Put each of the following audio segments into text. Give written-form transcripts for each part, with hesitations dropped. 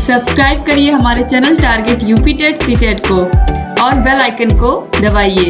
Subscribe करिए हमारे channel Target UP TET CTET को और बेल आइकन को दबाइए।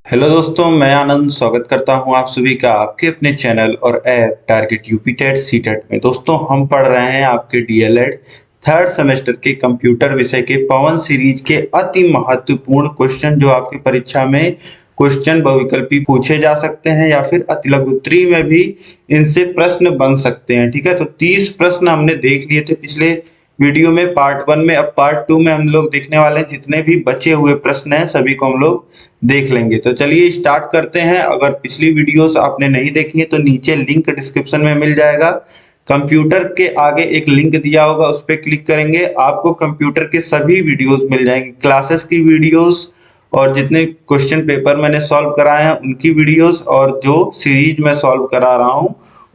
हेलो दोस्तों, मैं आनंद स्वागत करता हूं आप सभी का आपके अपने चैनल और app target UP TET CTET में। दोस्तों, हम पढ़ रहे हैं आपके डीएलएड थर्ड सेमेस्टर के कंप्यूटर विषय के पवन सीरीज के अति महत्वपूर्ण क्वेश्चन जो आपकी परीक्षा में क्वेश्चन बहुविकल्पी पूछे जा सकते हैं या फिर अति लघुत्तरी में भी इनसे प्रश्न बन सकते हैं। ठीक है, तो 30 प्रश्न हमने देख लिए थे पिछले वीडियो में पार्ट 1 में। अब पार्ट 2 में हम लोग देखने वाले हैं जितने भी बचे हुए प्रश्न हैं सभी को हम लोग देख लेंगे। तो चलिए स्टार्ट करते हैं। अगर पिछली वीडियोस आपने नहीं देखी है तो नीचे लिंक डिस्क्रिप्शन में मिल जाएगा। कंप्यूटर के आगे एक लिंक दिया होगा, उस पर क्लिक करेंगे, आपको कंप्यूटर के सभी वीडियोस मिल जाएंगे, क्लासेस की वीडियोस और जितने क्वेश्चन पेपर मैंने सॉल्व कराए हैं उनकी वीडियोस और जो सीरीज में सॉल्व करा रहा हूं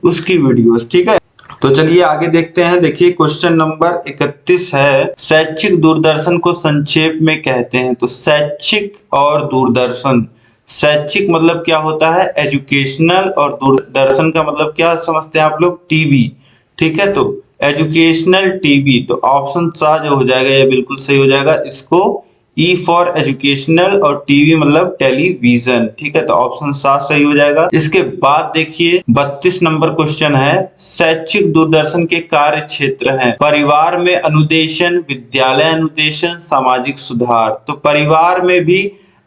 उसकी वीडियोस। ठीक है, तो चलिए आगे देखते हैं। देखिए क्वेश्चन नंबर 31 है, शैक्षिक दूरदर्शन को संक्षेप में कहते हैं। तो शैक्षिक और दूरदर्शन, शैक्षिक मतलब क्या होता है, एजुकेशनल, और दूरदर्शन का मतलब क्या समझते हैं आप लोग, टीवी। ठीक है, तो एजुकेशनल टीवी, तो ऑप्शन सा जो हो जाएगा ये बिल्कुल सही हो जाएगा। इसको ई फॉर एजुकेशनल और टीवी मतलब टेलीविजन। ठीक है, तो ऑप्शन 7 सही हो जाएगा। इसके बाद देखिए 32 नंबर क्वेश्चन है, शैक्षिक दूरदर्शन के कार्य क्षेत्र हैं परिवार में अनुदेशन, विद्यालय अनुदेशन, सामाजिक सुधार। तो परिवार में भी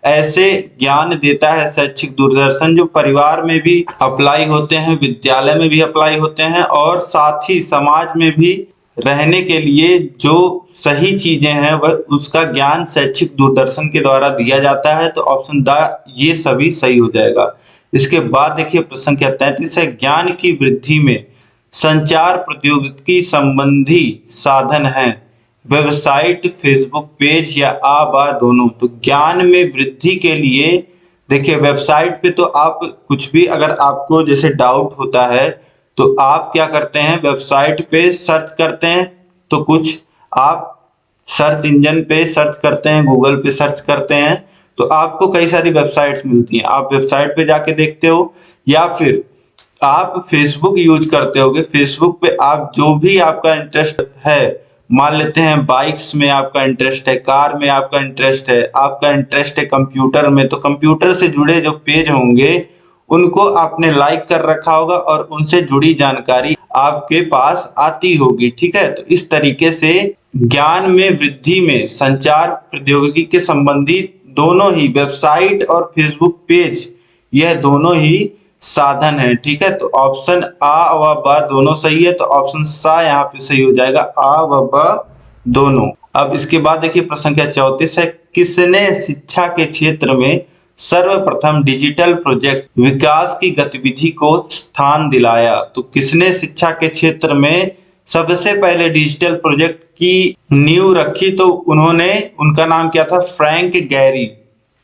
ऐसे ज्ञान देता है शैक्षिक दूरदर्शन जो परिवार में भी अप्लाई होते हैं, विद्यालय में भी अप्लाई होते हैं और साथ ही समाज में भी रहने के लिए जो सही चीजें हैं वह उसका ज्ञान शैक्षिक दूरदर्शन के द्वारा दिया जाता है। तो ऑप्शन द ये सभी सही हो जाएगा। इसके बाद देखिए प्रश्न संख्या 33 है, ज्ञान की वृद्धि में संचार प्रौद्योगिकी संबंधी साधन है वेबसाइट, फेसबुक पेज या आ बा दोनों। तो ज्ञान में वृद्धि के लिए देखिए वेबसाइट पे तो आप कुछ भी अगर आपको जैसे डाउट होता है तो आप क्या करते हैं, वेबसाइट पे सर्च करते हैं। तो कुछ आप सर्च इंजन पे सर्च करते हैं, गूगल पे सर्च करते हैं तो आपको कई सारी वेबसाइट्स मिलती हैं, आप वेबसाइट पे जाके देखते हो। या फिर आप फेसबुक यूज करते होगे, फेसबुक पे आप जो भी आपका इंटरेस्ट है, मान लेते हैं बाइक्स में आपका इंटरेस्ट है, कार में आपका इंटरेस्ट है, आपका इंटरेस्ट है कंप्यूटर में, तो कंप्यूटर से जुड़े जो पेज होंगे उनको आपने लाइक कर रखा होगा और उनसे जुड़ी जानकारी आपके पास आती होगी। ठीक है, तो इस तरीके से ज्ञान में वृद्धि में संचार प्रौद्योगिकी के संबंधी दोनों ही वेबसाइट और फेसबुक पेज यह दोनों ही साधन है। ठीक है, तो ऑप्शन आ व ब दोनों सही है, तो ऑप्शन सा यहाँ पे सही हो जाएगा, आ व ब दोनों। अब इसके बाद देखिए प्रश्न संख्या 34 है, किसने शिक्षा के क्षेत्र में सर्वप्रथम डिजिटल प्रोजेक्ट विकास की गतिविधि को स्थान दिलाया। तो किसने शिक्षा के क्षेत्र में सबसे पहले डिजिटल प्रोजेक्ट की नींव रखी, तो उन्होंने, उनका नाम क्या था, फ्रैंक गैरी।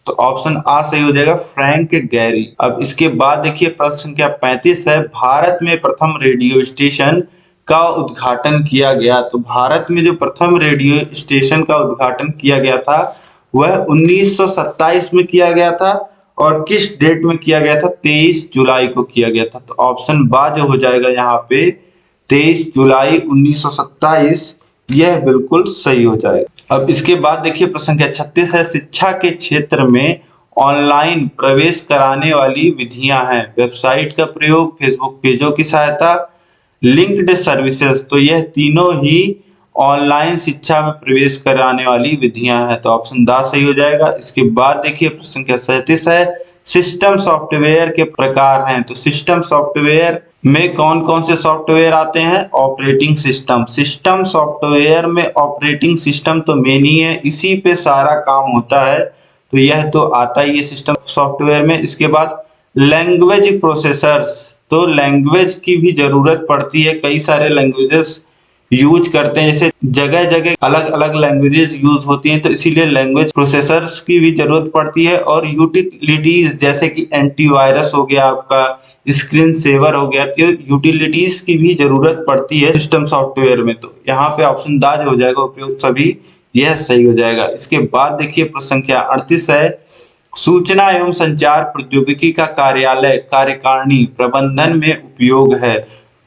तो ऑप्शन आ सही हो जाएगा, फ्रैंक गैरी। अब इसके बाद देखिए प्रश्न संख्या 35 है, भारत में प्रथम रेडियो स्टेशन का उद्घाटन किया गया। तो भारत में जो प्रथम रेडियो स्टेशन का उद्घाटन किया गया था वह 1927 में किया गया था और किस डेट में किया गया था, 23 जुलाई को किया गया था। तो ऑप्शन बा जो हो जाएगा यहाँ पे 23 जुलाई 1927 यह बिल्कुल सही हो जाएगा। अब इसके बाद देखिए प्रश्न संख्या 36 है, शिक्षा के क्षेत्र में ऑनलाइन प्रवेश कराने वाली विधियां हैं वेबसाइट का प्रयोग, फेसबुक पेजों की सहायता, लिंक्ड सर्विसेज। तो यह तीनों ही ऑनलाइन शिक्षा में प्रवेश कराने वाली विधियां हैं, तो ऑप्शन द सही हो जाएगा। इसके बाद देखिए प्रश्न संख्या 37 है, सिस्टम सॉफ्टवेयर के प्रकार हैं। तो सिस्टम सॉफ्टवेयर में कौन कौन से सॉफ्टवेयर आते हैं, ऑपरेटिंग सिस्टम। सिस्टम सॉफ्टवेयर में ऑपरेटिंग सिस्टम तो मेन ही है, इसी पे सारा काम होता है, तो यह तो आता ही है सिस्टम सॉफ्टवेयर में। इसके बाद लैंग्वेज प्रोसेसर्स, तो लैंग्वेज की भी जरूरत पड़ती है, कई सारे लैंग्वेजेस यूज करते हैं, जैसे जगह जगह अलग अलग लैंग्वेजेस यूज होती हैं, तो इसीलिए लैंग्वेज प्रोसेसर्स की भी जरूरत पड़ती है। और यूटिलिटीज जैसे कि एंटीवायरस हो गया, आपका स्क्रीन सेवर हो गया, तो यूटिलिटीज की भी जरूरत पड़ती है सिस्टम सॉफ्टवेयर में। तो यहाँ पे ऑप्शन द हो जाएगा, उपयोग सभी, यह सही हो जाएगा। इसके बाद देखिए प्रश्न संख्या 38 है, सूचना एवं संचार प्रौद्योगिकी का कार्यालय कार्यकारिणी प्रबंधन में उपयोग है।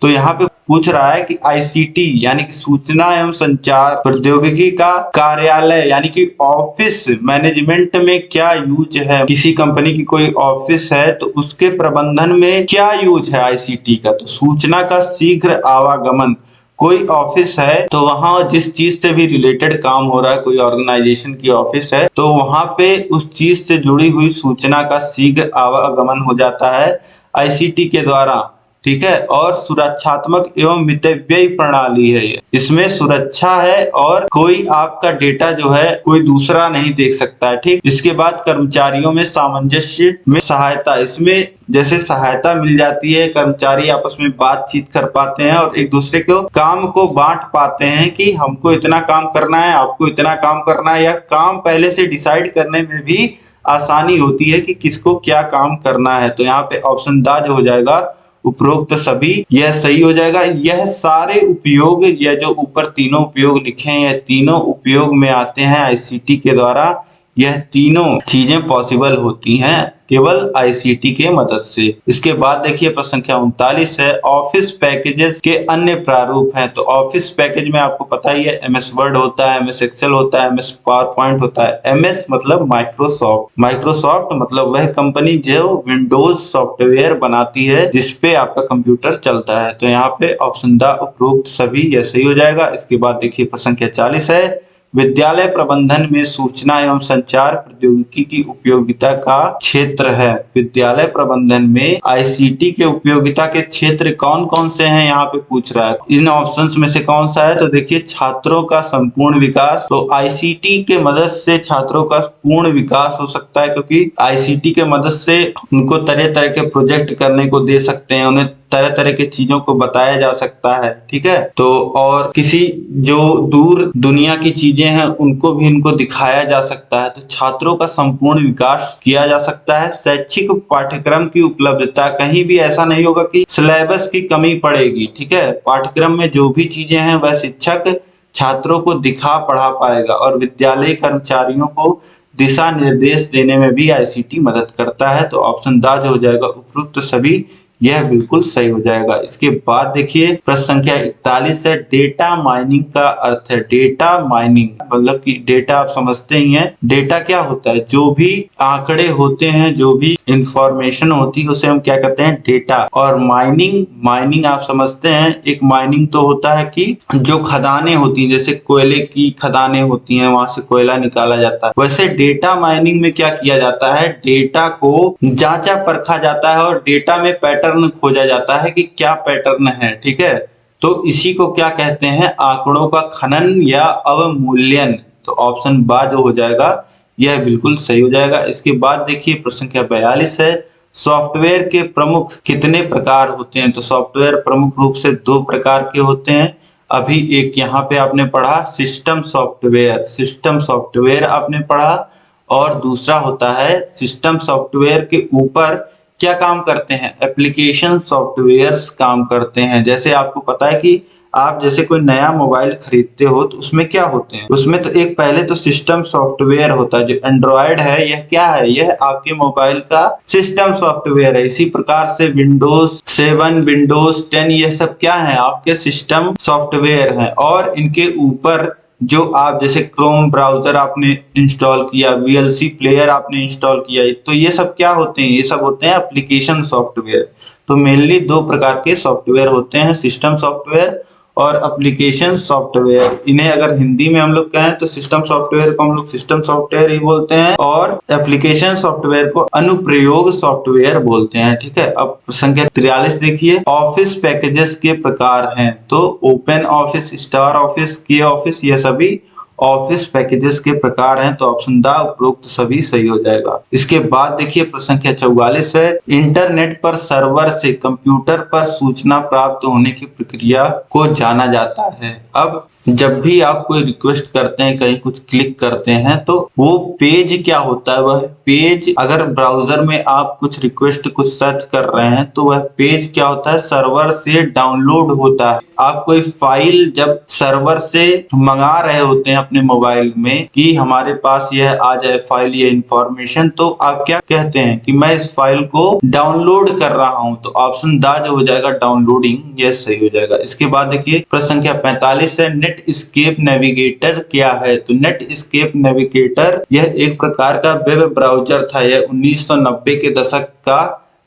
तो यहाँ पे पूछ रहा है कि आईसीटी यानी कि सूचना एवं संचार प्रौद्योगिकी का कार्यालय यानी कि ऑफिस मैनेजमेंट में क्या यूज है। किसी कंपनी की कोई ऑफिस है तो उसके प्रबंधन में क्या यूज है आईसीटी का। तो सूचना का शीघ्र आवागमन, कोई ऑफिस है तो वहां जिस चीज से भी रिलेटेड काम हो रहा है, कोई ऑर्गेनाइजेशन की ऑफिस है तो वहां पे उस चीज से जुड़ी हुई सूचना का शीघ्र आवागमन हो जाता है आईसीटी के द्वारा, ठीक है। और सुरक्षात्मक एवं मितव्ययी प्रणाली है ये, इसमें सुरक्षा है और कोई आपका डेटा जो है कोई दूसरा नहीं देख सकता है, ठीक। इसके बाद कर्मचारियों में सामंजस्य में सहायता, इसमें जैसे सहायता मिल जाती है, कर्मचारी आपस में बातचीत कर पाते हैं और एक दूसरे को काम को बांट पाते हैं कि हमको इतना काम करना है, आपको इतना काम करना है, या काम पहले से डिसाइड करने में भी आसानी होती है कि किसको क्या काम करना है। तो यहाँ पे ऑप्शन दा जो हो जाएगा उपरोक्त सभी, यह सही हो जाएगा। यह सारे उपयोग या जो ऊपर तीनों उपयोग लिखे हैं, यह तीनों उपयोग में आते हैं आईसीटी के द्वारा। यह तीनों चीजें पॉसिबल होती हैं केवल आईसीटी के मदद से। इसके बाद देखिए प्रश्न संख्या 39 है, ऑफिस पैकेजेस के अन्य प्रारूप हैं। तो ऑफिस पैकेज में आपको पता ही है एमएस वर्ड होता है, एमएस एक्सेल होता है, एमएस पावर पॉइंट होता है। एमएस मतलब माइक्रोसॉफ्ट, माइक्रोसॉफ्ट मतलब वह कंपनी जो विंडोज सॉफ्टवेयर बनाती है जिसपे आपका कंप्यूटर चलता है। तो यहाँ पे ऑप्शन द उपरोक्त सभी यह सही हो जाएगा। इसके बाद देखिए प्रश्न संख्या 40 है, विद्यालय प्रबंधन में सूचना एवं संचार प्रौद्योगिकी की उपयोगिता का क्षेत्र है। विद्यालय प्रबंधन में आईसीटी के उपयोगिता के क्षेत्र कौन कौन से हैं यहाँ पे पूछ रहा है। इन ऑप्शंस में से कौन सा है। तो देखिए छात्रों का संपूर्ण विकास, तो आईसीटी के मदद से छात्रों का पूर्ण विकास हो सकता है, क्योंकि आईसीटी के मदद से उनको तरह तरह के प्रोजेक्ट करने को दे सकते हैं, उन्हें तरह तरह की चीजों को बताया जा सकता है, ठीक है। तो और किसी जो दूर दुनिया की चीजें हैं उनको भी इनको दिखाया जा सकता है। तो छात्रों का संपूर्ण विकास किया जा सकता है। शैक्षिक पाठ्यक्रम की उपलब्धता, कहीं भी ऐसा नहीं होगा कि सिलेबस की कमी पड़ेगी, ठीक है। पाठ्यक्रम में जो भी चीजें हैं वह शिक्षक छात्रों को दिखा पढ़ा पाएगा। और विद्यालय कर्मचारियों को दिशा निर्देश देने में भी आईसीटी मदद करता है। तो ऑप्शन द जो हो जाएगा उपरोक्त सभी, यह बिल्कुल सही हो जाएगा। इसके बाद देखिए प्रश्न संख्या 41 है, डेटा माइनिंग का अर्थ है। डेटा माइनिंग मतलब कि डेटा आप समझते ही हैं, डेटा क्या होता है, जो भी आंकड़े होते हैं, जो भी इंफॉर्मेशन होती है उसे हम क्या कहते हैं, डेटा। और माइनिंग, माइनिंग आप समझते हैं, एक माइनिंग तो होता है कि जो खदानें होती हैं, जैसे कोयले की खदानें होती हैं, वहां से कोयला निकाला जाता है। वैसे डेटा माइनिंग में क्या किया जाता है, डेटा को जांचा परखा जाता है और डेटा में पैटर्न खोजा जाता है कि क्या पैटर्न है, ठीक है। तो इसी को क्या कहते हैं, आंकड़ों का खनन या अवमूल्यन। तो ऑप्शन बा जो हो जाएगा यह बिल्कुल सही हो जाएगा। इसके बाद देखिए प्रश्न संख्या 42 है, सॉफ्टवेयर के प्रमुख कितने प्रकार होते हैं। तो सॉफ्टवेयर प्रमुख रूप से 2 प्रकार के होते हैं। अभी एक यहाँ पे आपने पढ़ा सिस्टम सॉफ्टवेयर, सिस्टम सॉफ्टवेयर आपने पढ़ा, और दूसरा होता है सिस्टम सॉफ्टवेयर के ऊपर क्या काम करते हैं, एप्लीकेशन सॉफ्टवेयर्स काम करते हैं। जैसे आपको पता है कि आप जैसे कोई नया मोबाइल खरीदते हो तो उसमें क्या होते हैं, उसमें तो एक पहले तो सिस्टम सॉफ्टवेयर होता है। जो एंड्रॉयड है यह क्या है, यह आपके मोबाइल का सिस्टम सॉफ्टवेयर है। इसी प्रकार से विंडोज 7, विंडोज 10 ये सब क्या है, आपके सिस्टम सॉफ्टवेयर हैं। और इनके ऊपर जो आप जैसे क्रोम ब्राउजर आपने इंस्टॉल किया, वीएलसी प्लेयर आपने इंस्टॉल किया, तो ये सब क्या होते हैं, ये सब होते हैं एप्लीकेशन सॉफ्टवेयर। तो मेनली 2 प्रकार के सॉफ्टवेयर होते हैं, सिस्टम सॉफ्टवेयर और एप्लीकेशन सॉफ्टवेयर। इन्हें अगर हिंदी में हम लोग कहें तो सिस्टम सॉफ्टवेयर को हम लोग सिस्टम सॉफ्टवेयर ही बोलते हैं और एप्लीकेशन सॉफ्टवेयर को अनुप्रयोग सॉफ्टवेयर बोलते हैं, ठीक है। अब संख्या 43 देखिए, ऑफिस पैकेजेस के प्रकार हैं। तो ओपन ऑफिस, स्टार ऑफिस, के ऑफिस, ये सभी ऑफिस पैकेजेस के प्रकार हैं। तो ऑप्शन द उपरोक्त सभी सही हो जाएगा। इसके बाद देखिए प्रश्न संख्या 44 है, इंटरनेट पर सर्वर से कंप्यूटर पर सूचना प्राप्त होने की प्रक्रिया को जाना जाता है। अब जब भी आप कोई रिक्वेस्ट करते हैं, कहीं कुछ क्लिक करते हैं, तो वो पेज क्या होता है, वह पेज अगर ब्राउजर में आप कुछ रिक्वेस्ट कुछ सर्च कर रहे हैं तो वह पेज क्या होता है, सर्वर से डाउनलोड होता है। आप कोई फाइल जब सर्वर से मंगा रहे होते हैं, अपने मोबाइल में कि हमारे पास यह आ जाए फाइल या इंफॉर्मेशन, तो आप क्या कहते हैं कि मैं इस फाइल को डाउनलोड कर रहा हूं, तो ऑप्शन दा जो हो जाएगा डाउनलोडिंग, यह सही हो जाएगा। इसके बाद देखिए प्रश्न संख्या 45 है, नेट स्केप नेविगेटर क्या है? तो नेट स्केप नेविगेटर यह एक प्रकार का वेब ब्राउजर था। यह 1990 के दशक का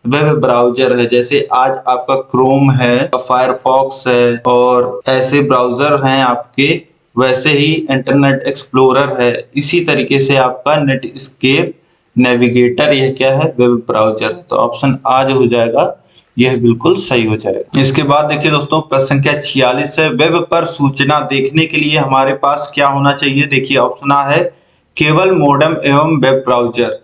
वेब ब्राउजर है। जैसे आज आपका क्रोम है, फायरफॉक्स है और ऐसे ब्राउजर हैं आपके, वैसे ही इंटरनेट एक्सप्लोरर है। इसी तरीके से आपका नेट स्केप नेविगेटर यह क्या है? Web browser. तो ऑप्शन आ जो हो जाएगा यह बिल्कुल सही हो जाएगा। इसके बाद देखिए दोस्तों प्रश्न संख्या 46 है, वेब पर सूचना देखने के लिए हमारे पास क्या होना चाहिए? देखिए ऑप्शन आ है केवल मॉडेम एवं वेब ब्राउजर,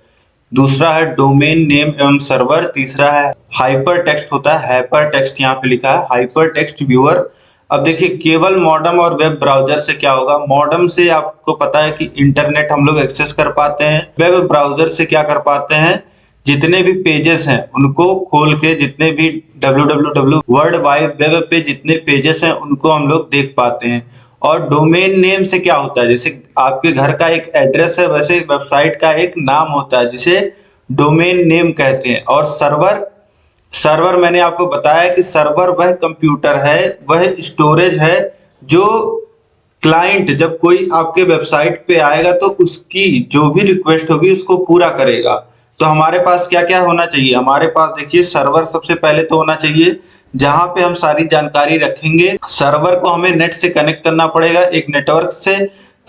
दूसरा है डोमेन नेम एवं सर्वर, तीसरा है हाइपर टेक्स्ट होता है, हाइपर टेक्स्ट यहाँ पे लिखा है हाइपर टेक्स्ट व्यूअर। अब देखिए केवल मॉडेम और वेब ब्राउजर से क्या होगा? मॉडेम से आपको पता है कि इंटरनेट हम लोग एक्सेस कर पाते हैं। वेब ब्राउजर से क्या कर पाते हैं? जितने भी पेजेस हैं उनको खोल के, जितने भी www वर्ल्ड वाइड वेब पे जितने पेजेस हैं उनको हम लोग देख पाते हैं। और डोमेन नेम से क्या होता है? जैसे आपके घर का एक एड्रेस है, वैसे वेबसाइट का एक नाम होता है जिसे डोमेन नेम कहते हैं। और सर्वर, सर्वर मैंने आपको बताया कि सर्वर वह कंप्यूटर है, वह स्टोरेज है जो क्लाइंट जब कोई आपके वेबसाइट पे आएगा तो उसकी जो भी रिक्वेस्ट होगी उसको पूरा करेगा। तो हमारे पास क्या क्या होना चाहिए? हमारे पास देखिए सर्वर सबसे पहले तो होना चाहिए जहां पे हम सारी जानकारी रखेंगे। सर्वर को हमें नेट से कनेक्ट करना पड़ेगा, एक नेटवर्क से,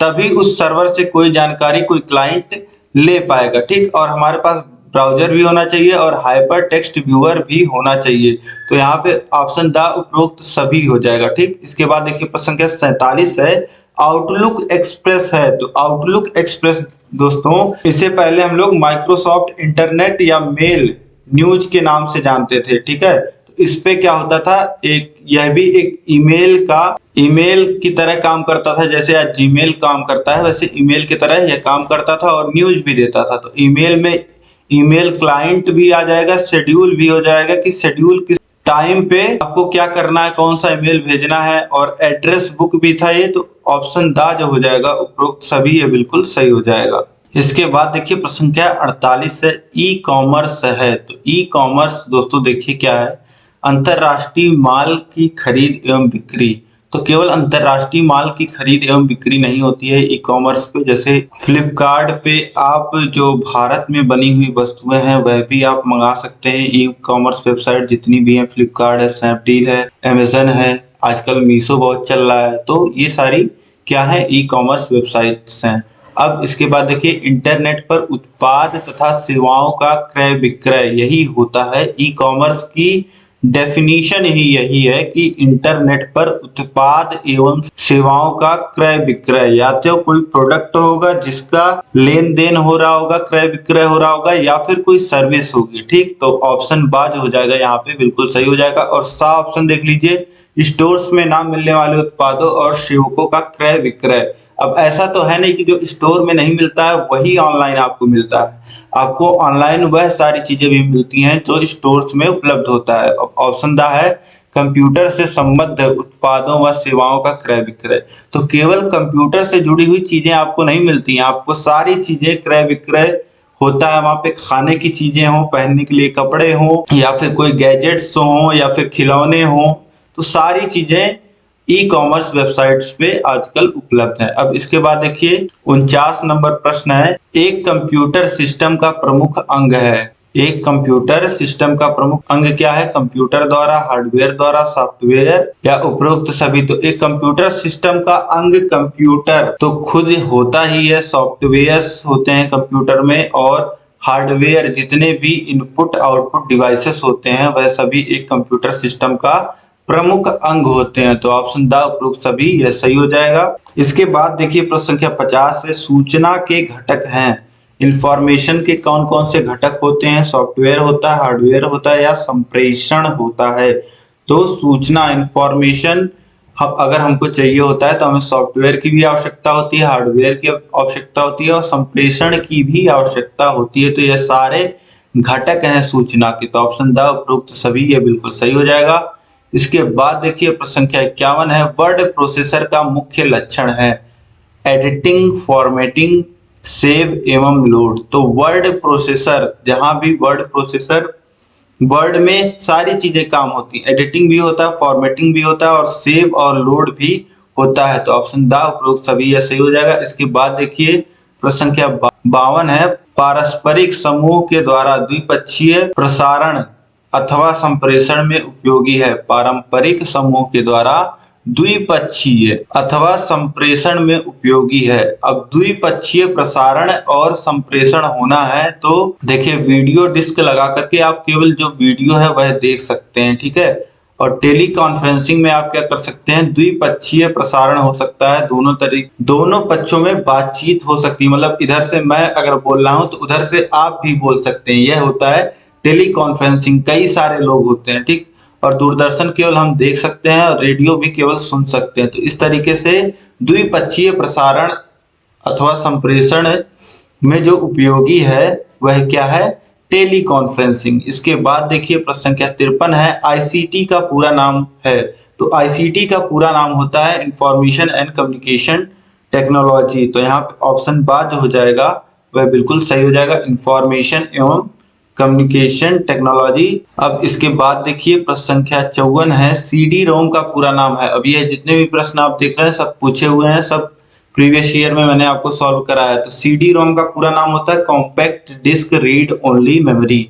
तभी उस सर्वर से कोई जानकारी कोई क्लाइंट ले पाएगा, ठीक। और हमारे पास ब्राउजर भी होना चाहिए और हाइपर टेक्स्ट व्यूअर भी होना चाहिए। तो यहाँ पे ऑप्शन द उपरोक्त सभी हो जाएगा, ठीक। इसके बाद देखिए प्रश्न संख्या 47 है, आउटलुक एक्सप्रेस है। तो आउटलुक एक्सप्रेस दोस्तों, इससे पहले हम लोग माइक्रोसॉफ्ट इंटरनेट या मेल न्यूज के नाम से जानते थे, ठीक है। तो इस पे क्या होता था, एक यह भी एक ईमेल की तरह काम करता था। जैसे आज जीमेल काम करता है वैसे ईमेल की तरह यह काम करता था और न्यूज भी देता था। तो ईमेल में ईमेल क्लाइंट भी आ जाएगा, शेड्यूल भी हो जाएगा कि शेड्यूल किस टाइम पे आपको क्या करना है, कौन सा ईमेल भेजना है, और एड्रेस बुक भी था ये। तो ऑप्शन दा जो हो जाएगा उपरोक्त सभी, ये बिल्कुल सही हो जाएगा। इसके बाद देखिए प्रश्न संख्या 48 है, ई कॉमर्स है। तो ई कॉमर्स दोस्तों देखिए क्या है, अंतरराष्ट्रीय माल की खरीद एवं बिक्री। तो केवल अंतरराष्ट्रीय माल की खरीद एवं बिक्री नहीं होती है ई कॉमर्स पे। जैसे फ्लिपकार्ट पे आप जो भारत में बनी हुई वस्तुएं हैं वह भी आप मंगा सकते हैं। ई कॉमर्स वेबसाइट जितनी भी हैं, फ्लिपकार्ट है, स्नैपडील है, अमेजन है, आजकल मीशो बहुत चल रहा है। तो ये सारी क्या है? ई कॉमर्स वेबसाइट्स हैं। अब इसके बाद देखिए इंटरनेट पर उत्पाद तथा सेवाओं का क्रय विक्रय, यही होता है ई कॉमर्स की डेफिनेशन ही यही है कि इंटरनेट पर उत्पाद एवं सेवाओं का क्रय विक्रय, या तो कोई प्रोडक्ट होगा जिसका लेन देन हो रहा होगा, क्रय विक्रय हो रहा होगा, या फिर कोई सर्विस होगी, ठीक। तो ऑप्शन बाज हो जाएगा यहाँ पे, बिल्कुल सही हो जाएगा। और सा ऑप्शन देख लीजिए, स्टोर्स में ना मिलने वाले उत्पादों और सेवकों का क्रय विक्रय। अब ऐसा तो है नहीं कि जो स्टोर में नहीं मिलता है वही ऑनलाइन आपको मिलता है। आपको ऑनलाइन वह सारी चीजें भी मिलती हैं जो स्टोर्स में उपलब्ध होता है। ऑप्शन दा है कंप्यूटर से संबद्ध उत्पादों व सेवाओं का क्रय विक्रय। तो केवल कंप्यूटर से जुड़ी हुई चीजें आपको नहीं मिलती हैं, आपको सारी चीजें क्रय विक्रय होता है। वहां पे खाने की चीजें हों, पहनने के लिए कपड़े हों, या फिर कोई गैजेट्स हों, या फिर खिलौने हों, तो सारी चीजें ई कॉमर्स वेबसाइट्स पे आजकल उपलब्ध है। अब इसके बाद देखिए 49 नंबर प्रश्न है, एक कंप्यूटर सिस्टम का प्रमुख अंग है। एक कंप्यूटर सिस्टम का प्रमुख अंग क्या है? कंप्यूटर द्वारा, हार्डवेयर द्वारा, सॉफ्टवेयर या उपरोक्त सभी। तो एक कंप्यूटर सिस्टम का अंग कंप्यूटर तो खुद होता ही है, सॉफ्टवेयर होते हैं कंप्यूटर में, और हार्डवेयर जितने भी इनपुट आउटपुट डिवाइसेस होते हैं वह सभी एक कंप्यूटर सिस्टम का प्रमुख अंग होते हैं। तो ऑप्शन द उपरोक्त सभी यह सही हो जाएगा। इसके बाद देखिए प्रश्न संख्या 50 है, सूचना के घटक हैं। इंफॉर्मेशन के कौन कौन से घटक होते हैं? सॉफ्टवेयर होता है, हार्डवेयर होता है, या संप्रेषण होता है। तो सूचना इंफॉर्मेशन अगर हमको चाहिए होता है तो हमें सॉफ्टवेयर की भी आवश्यकता होती है, हार्डवेयर की आवश्यकता होती है, और संप्रेषण की भी आवश्यकता होती है। तो यह सारे घटक हैं सूचना के। तो ऑप्शन द उपरोक्त सभी ये बिल्कुल सही हो जाएगा। इसके बाद देखिए प्रश्न संख्या 51 है, वर्ड प्रोसेसर का मुख्य लक्षण है। एडिटिंग, फॉर्मेटिंग, सेव एवं लोड। तो वर्ड प्रोसेसर, जहां भी वर्ड प्रोसेसर, वर्ड में सारी चीजें काम होती है, एडिटिंग भी होता है, फॉर्मेटिंग भी होता है और सेव और लोड भी होता है। तो ऑप्शन द उपरोक्त सभी यह सही हो जाएगा। इसके बाद देखिए प्रश्न संख्या 52 है, पारस्परिक समूह के द्वारा द्विपक्षीय प्रसारण अथवा संप्रेषण में उपयोगी है। पारंपरिक समूह के द्वारा द्विपक्षीय अथवा संप्रेषण में उपयोगी है। अब द्विपक्षीय प्रसारण और संप्रेषण होना है तो देखिए वीडियो डिस्क लगा करके आप केवल जो वीडियो है वह देख सकते हैं, ठीक है। और टेली कॉन्फ्रेंसिंग में आप क्या कर सकते हैं, द्विपक्षीय प्रसारण हो सकता है, दोनों पक्षों में बातचीत हो सकती है। मतलब इधर से मैं अगर बोल रहा हूं तो उधर से आप भी बोल सकते हैं, यह होता है टेली कॉन्फ्रेंसिंग। कई सारे लोग होते हैं, ठीक। और दूरदर्शन केवल हम देख सकते हैं और रेडियो भी केवल सुन सकते हैं। तो इस तरीके से द्विपक्षीय प्रसारण अथवा संप्रेषण में जो उपयोगी है वह क्या है, टेली कॉन्फ्रेंसिंग। इसके बाद देखिए प्रश्न संख्या 53 है, आईसीटी का पूरा नाम है। तो आईसीटी का पूरा नाम होता है इंफॉर्मेशन एंड कम्युनिकेशन टेक्नोलॉजी। तो यहाँ पे ऑप्शन बा जो हो जाएगा वह बिल्कुल सही हो जाएगा, इंफॉर्मेशन एवं कम्युनिकेशन टेक्नोलॉजी। अब इसके बाद देखिए प्रश्न संख्या 54 है, सीडी रोम का पूरा नाम है। अब ये जितने भी प्रश्न आप देख रहे हैं सब पूछे हुए हैं, सब प्रीवियस ईयर में मैंने आपको सॉल्व कराया। तो सीडी रोम का पूरा नाम होता है compact disc read only memory.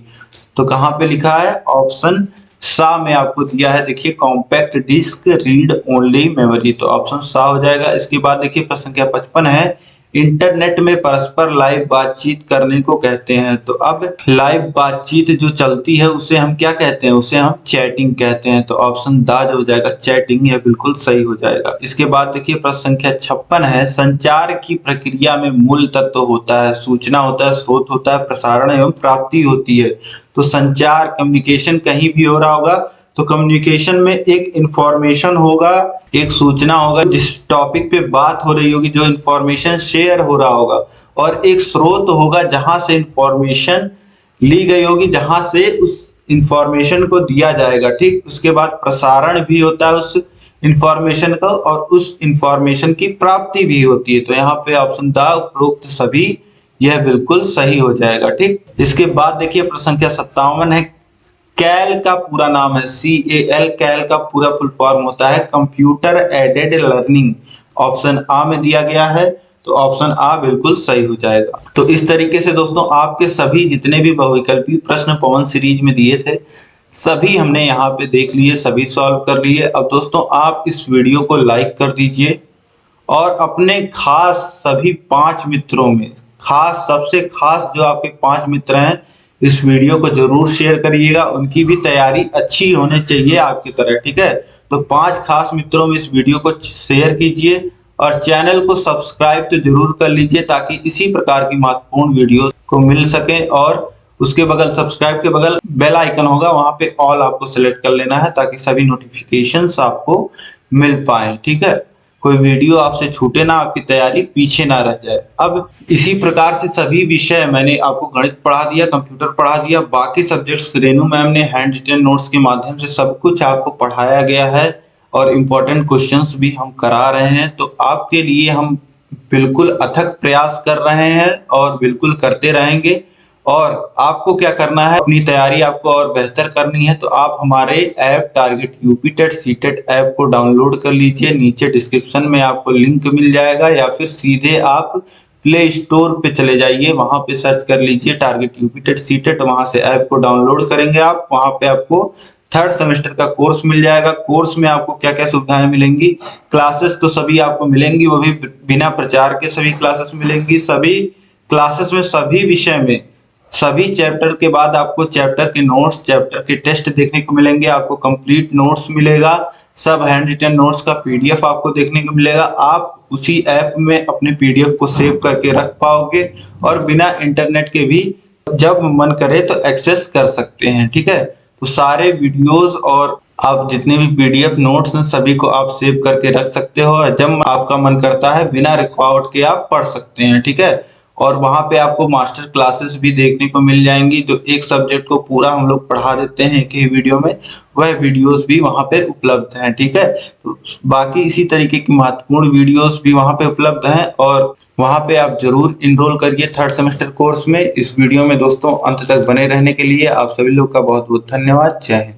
तो कहाँ पे लिखा है, ऑप्शन सा में आपको दिया है, देखिए compact disc read only memory. तो ऑप्शन सा हो जाएगा। इसके बाद देखिए प्रश्न संख्या 55 है, इंटरनेट में परस्पर लाइव बातचीत करने को कहते हैं। तो अब लाइव बातचीत जो चलती है उसे हम क्या कहते हैं, उसे हम चैटिंग कहते हैं। तो ऑप्शन दा जो हो जाएगा चैटिंग, यह बिल्कुल सही हो जाएगा। इसके बाद देखिए प्रश्न संख्या 56 है, संचार की प्रक्रिया में मूल तत्व होता है, सूचना होता है, स्रोत होता है, प्रसारण एवं प्राप्ति होती है। तो संचार, कम्युनिकेशन कहीं भी हो रहा होगा तो कम्युनिकेशन में एक इंफॉर्मेशन होगा, एक सूचना होगा, जिस टॉपिक पे बात हो रही होगी, जो इंफॉर्मेशन शेयर हो रहा होगा, और एक स्रोत होगा जहां से इंफॉर्मेशन ली गई होगी, जहां से उस इंफॉर्मेशन को दिया जाएगा, ठीक। उसके बाद प्रसारण भी होता है उस इंफॉर्मेशन का और उस इंफॉर्मेशन की प्राप्ति भी होती है। तो यहाँ पे ऑप्शन दा उपरोक्त सभी यह बिल्कुल सही हो जाएगा, ठीक। इसके बाद देखिए प्रश्न संख्या 57 है, कैल का पूरा नाम है, CAL, कैल का पूरा फुल फॉर्म होता है कंप्यूटर एडेड लर्निंग। ऑप्शन आ में दिया गया है, तो ऑप्शन आ बिल्कुल सही हो जाएगा। तो इस तरीके से दोस्तों आपके सभी जितने भी बहुविकल्पी प्रश्न पवन सीरीज में दिए थे सभी हमने यहाँ पे देख लिए, सभी सॉल्व कर लिए। अब दोस्तों आप इस वीडियो को लाइक कर दीजिए और अपने खास सभी 5 मित्रों में, खास सबसे खास जो आपके 5 मित्र हैं, इस वीडियो को जरूर शेयर करिएगा। उनकी भी तैयारी अच्छी होनी चाहिए आपकी तरह, ठीक है। तो 5 खास मित्रों में इस वीडियो को शेयर कीजिए और चैनल को सब्सक्राइब तो जरूर कर लीजिए ताकि इसी प्रकार की महत्वपूर्ण वीडियो को मिल सके। और उसके बगल सब्सक्राइब के बगल बेल आइकन होगा, वहां पे ऑल आपको सिलेक्ट कर लेना है ताकि सभी नोटिफिकेशंस आपको मिल पाए, ठीक है। कोई वीडियो आपसे छूटे ना, आपकी तैयारी पीछे ना रह जाए। अब इसी प्रकार से सभी विषय मैंने आपको गणित पढ़ा दिया, कंप्यूटर पढ़ा दिया, बाकी सब्जेक्ट्स रेनू मैम ने हैंड रिटन नोट्स के माध्यम से सब कुछ आपको पढ़ाया गया है और इम्पोर्टेंट क्वेश्चंस भी हम करा रहे हैं। तो आपके लिए हम बिल्कुल अथक प्रयास कर रहे हैं और बिल्कुल करते रहेंगे। और आपको क्या करना है, अपनी तैयारी आपको और बेहतर करनी है तो आप हमारे app target UP TET CTET app को डाउनलोड कर लीजिए। नीचे डिस्क्रिप्शन में आपको लिंक मिल जाएगा या फिर सीधे आप प्ले स्टोर पे चले जाइए, वहां पे सर्च कर लीजिए टारगेट यूपी टेट सीटेट, वहां से ऐप को डाउनलोड करेंगे आप। वहां पे आपको 3rd सेमेस्टर का कोर्स मिल जाएगा। कोर्स में आपको क्या क्या सुविधाएं मिलेंगी, क्लासेस तो सभी आपको मिलेंगी, वो भी बिना प्रचार के सभी क्लासेस मिलेंगी। सभी क्लासेस में सभी विषय में सभी चैप्टर के बाद आपको चैप्टर के नोट्स, चैप्टर के टेस्ट देखने को मिलेंगे, आपको कंप्लीट नोट्स मिलेगा, सब हैंड रिटन नोट्स का PDF आपको देखने को मिलेगा। आप उसी ऐप में अपने PDF को सेव करके रख पाओगे और बिना इंटरनेट के भी जब मन करे तो एक्सेस कर सकते हैं, ठीक है। तो सारे वीडियोस और आप जितने भी PDF नोट्स हैं सभी को आप सेव करके रख सकते हो और जब आपका मन करता है बिना रुकावट के आप पढ़ सकते हैं, ठीक है। और वहाँ पे आपको मास्टर क्लासेस भी देखने को मिल जाएंगी, जो एक सब्जेक्ट को पूरा हम लोग पढ़ा देते हैं एक ही वीडियो में, वह वीडियोस भी वहाँ पे उपलब्ध हैं। ठीक है, तो बाकी इसी तरीके की महत्वपूर्ण वीडियोस भी वहाँ पे उपलब्ध हैं और वहाँ पे आप जरूर इनरोल करिए थर्ड सेमेस्टर कोर्स में। इस वीडियो में दोस्तों अंत तक बने रहने के लिए आप सभी लोग का बहुत बहुत धन्यवाद। जय हिंद।